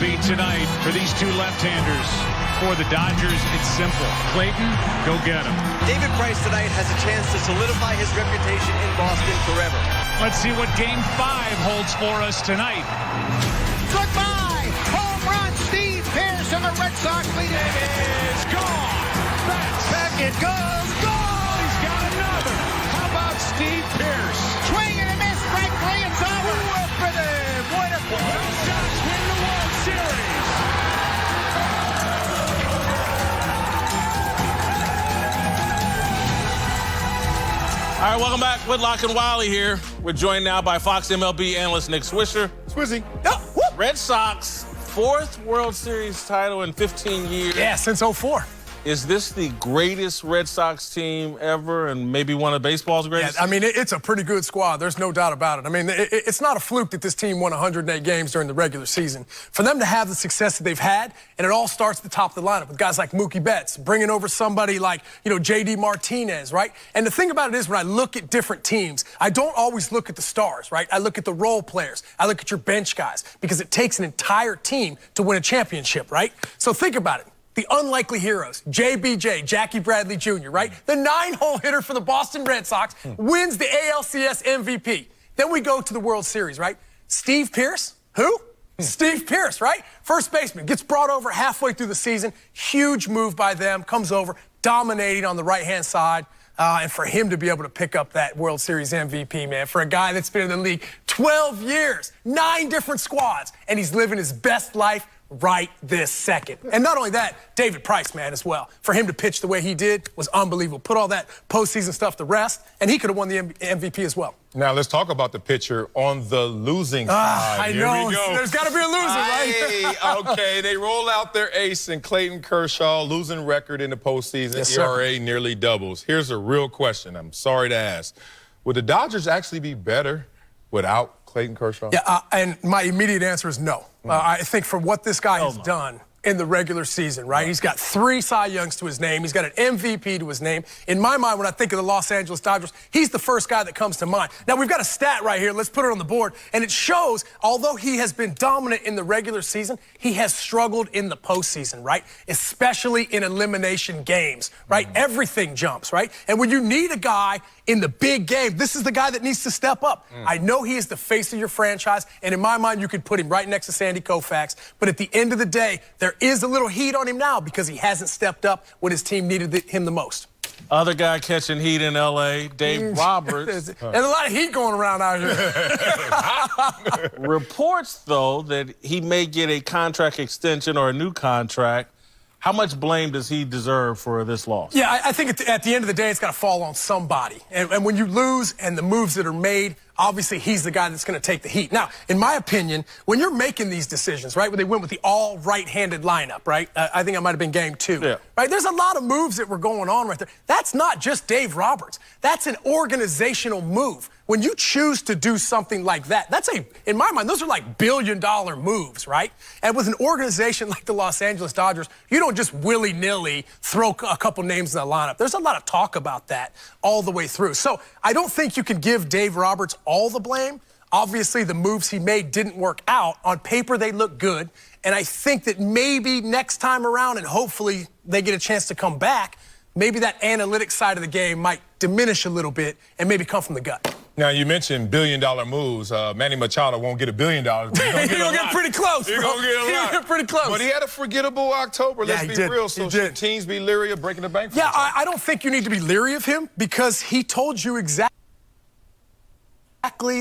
be tonight for these two left-handers. For the Dodgers, it's simple. Clayton, go get him. David Price tonight has a chance to solidify his reputation in Boston forever. Let's see what Game 5 holds for us tonight. Goodbye! Home run, Steve Pearce, and the Red Sox lead. It is gone. Back it goes. Goal! He's got another. How about Steve Pearce? Swing and a miss. Strike three. It's over. Good for them. Wonderful. Red Sox win the World Series. All right, welcome back. Whitlock and Wiley here. We're joined now by Fox MLB analyst Nick Swisher. Swizzy. Red Sox, 4th World Series title in 15 years. Yeah, since 04. Is this the greatest Red Sox team ever and maybe one of baseball's greatest? Yeah, I mean, it's a pretty good squad. There's no doubt about it. I mean, it's not a fluke that this team won 108 games during the regular season. For them to have the success that they've had, and it all starts at the top of the lineup with guys like Mookie Betts, bringing over somebody like, J.D. Martinez, right? And the thing about it is when I look at different teams, I don't always look at the stars, right? I look at the role players. I look at your bench guys because it takes an entire team to win a championship, right? So think about it. The unlikely heroes, JBJ, Jackie Bradley Jr., right? The 9-hole hitter for the Boston Red Sox wins the ALCS MVP. Then we go to the World Series, right? Steve Pearce, who? Steve Pearce, right? First baseman, gets brought over halfway through the season. Huge move by them, comes over, dominating on the right-hand side. And for him to be able to pick up that World Series MVP, man, for a guy that's been in the league 12 years, 9 different squads, and he's living his best life right this second. And not only that, David Price, man, as well. For him to pitch the way he did was unbelievable. Put all that postseason stuff to rest, and he could have won the MVP as well. Now, let's talk about the pitcher on the losing side. I Here know. we go. There's got to be a loser, right? Hey, okay, they roll out their ace in Clayton Kershaw, losing record in the postseason. Yes, sir. ERA nearly doubles. Here's a real question. I'm sorry to ask. Would the Dodgers actually be better without Clayton Kershaw? Yeah, and my immediate answer is no. I think for what this guy has done in the regular season, right? He's got 3 Cy Youngs to his name. He's got an MVP to his name. In my mind, when I think of the Los Angeles Dodgers, he's the first guy that comes to mind. Now, we've got a stat right here. Let's put it on the board. And it shows, although he has been dominant in the regular season, he has struggled in the postseason, right? Especially in elimination games, right? Everything jumps, right? And when you need a guy in the big game, this is the guy that needs to step up. I know he is the face of your franchise, and in my mind, you could put him right next to Sandy Koufax. But at the end of the day, there is a little heat on him now because he hasn't stepped up when his team needed him the most. Other guy catching heat in L.A., Dave Roberts. There's a lot of heat going around out here. Reports, though, that he may get a contract extension or a new contract. How much blame does he deserve for this loss? Yeah, I think at the end of the day, it's got to fall on somebody. And when you lose and the moves that are made, obviously he's the guy that's going to take the heat. Now, in my opinion, when you're making these decisions, right, when they went with the all right-handed lineup, right, I think it might have been game 2, right, there's a lot of moves that were going on right there. That's not just Dave Roberts. That's an organizational move. When you choose to do something like that, in my mind, those are like billion-dollar moves, right? And with an organization like the Los Angeles Dodgers, you don't just willy-nilly throw a couple names in the lineup. There's a lot of talk about that all the way through. So I don't think you can give Dave Roberts all the blame. Obviously, the moves he made didn't work out. On paper, they look good. And I think that maybe next time around, and hopefully they get a chance to come back, maybe that analytic side of the game might diminish a little bit and maybe come from the gut. Now, you mentioned billion-dollar moves. Manny Machado won't get $1 billion. But He's going to get pretty close, bro. He's going to get a lot. He's going to get pretty close. But he had a forgettable October. Let's be real. So should teams be leery of breaking the bank? Yeah, I don't think you need to be leery of him because he told you exactly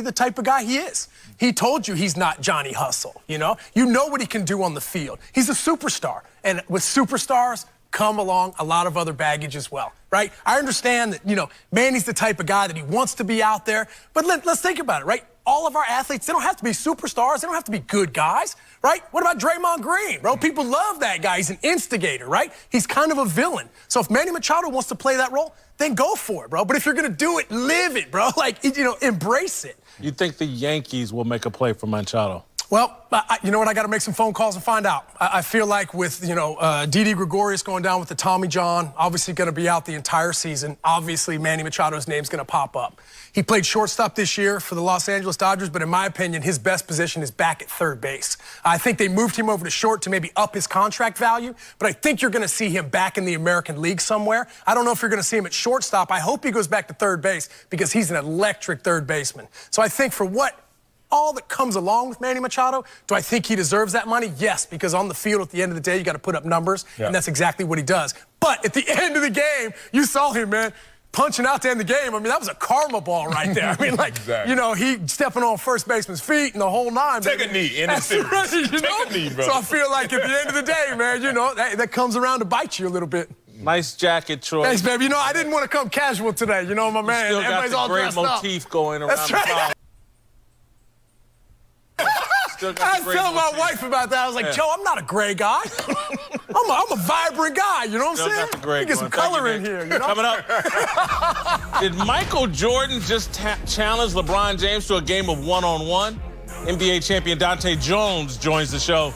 the type of guy he is. He told you he's not Johnny Hustle, You know what he can do on the field. He's a superstar. And with superstars come along a lot of other baggage as well, right? I understand that, Manny's the type of guy that he wants to be out there. But let's think about it, right? All of our athletes, they don't have to be superstars. They don't have to be good guys, right? What about Draymond Green, bro? People love that guy. He's an instigator, right? He's kind of a villain. So if Manny Machado wants to play that role, then go for it, bro. But if you're going to do it, live it, bro. Like, embrace it. You think the Yankees will make a play for Machado? Well, you know what? I got to make some phone calls and find out. I feel like with, Didi Gregorius going down with the Tommy John, obviously going to be out the entire season. Obviously, Manny Machado's name's going to pop up. He played shortstop this year for the Los Angeles Dodgers, but in my opinion, his best position is back at third base. I think they moved him over to short to maybe up his contract value, but I think you're going to see him back in the American League somewhere. I don't know if you're going to see him at shortstop. I hope he goes back to third base because he's an electric third baseman. So I think for all that comes along with Manny Machado, do I think he deserves that money? Yes, because on the field at the end of the day, you got to put up numbers, and that's exactly what he does. But at the end of the game, you saw him, man, punching out to end the game. I mean, that was a karma ball right there. I mean, like, he stepping on first baseman's feet and the whole nine. Take a knee in the series. Right, Take a knee, bro. So I feel like at the end of the day, man, that comes around to bite you a little bit. Nice jacket choice. Thanks, baby. I didn't want to come casual today. My man, Still everybody's got all the great dressed up. motif going around That's the right. top. I was telling my wife about that. I was like, Joe, I'm not a gray guy. I'm a vibrant guy. You know what I'm saying? Got the gray Get some color in here. Coming up. Did Michael Jordan just challenge LeBron James to a game of one-on-one? NBA champion Dante Jones joins the show.